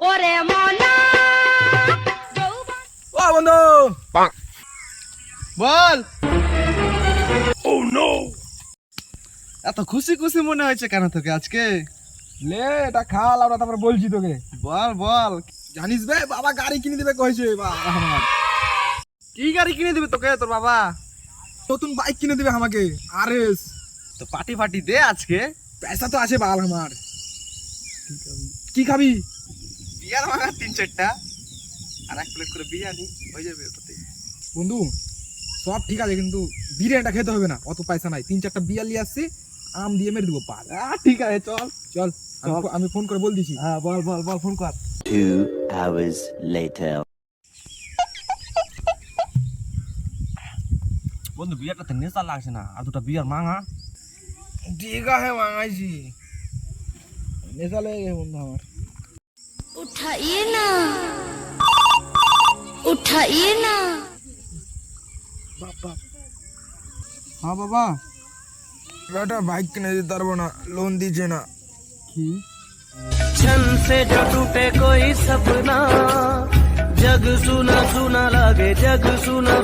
ওরে মনা ও বন্ধু বল। এত খুশি খুশি মনে হয়েছে কেন তোকে আজকে? লে এটা খা লাউরা, তারপর বলছি তোকে। বল বল। জানিস বে, বাবা গাড়ি কিনে দিবে কইছে। আমার কি গাড়ি কিনে দিবে তোকে তোর বাবা? নতুন বাইক কিনে দিবে আমাকে, আরএস। তো পার্টি ফার্টি দে আজকে। পয়সা তো আছে বাল আমার। কি খাবি? বিয়ার ভাঙা 3-4টা আর 1 প্লেট করে বিরিয়ানি হয়ে যাবে ওটাতে। বন্ধু সব ঠিক আছে, কিন্তু বিরিয়ানিটা খেতে হবে না, অত পয়সা নাই। 3-4টা বিয়ার নিয়ে আসছি, আম দিয়ে মেরে দেবো পাল। ঠিক আছে চল। চল আমি ফোন করে বল দিছি। হ্যাঁ বল বল বল, ফোন কর। 2 hours later. বন্ধু বিয়ারটাতে নেশা লাগছে না, আর 2টা বিয়ার মাঙা। ঠিক আছে মাঙাইছি, নেশা লেগে গেছে বন্ধু আমার। উঠাইয়ে না উঠাইয়ে না হ্যাঁ বাবা, বেটা বাইক কিনে দিতে পারবো না, লোন দিচ্ছে না। কি? छन से जो टूटे कोई सपना, जग सुना सुना लगे, जग सुना।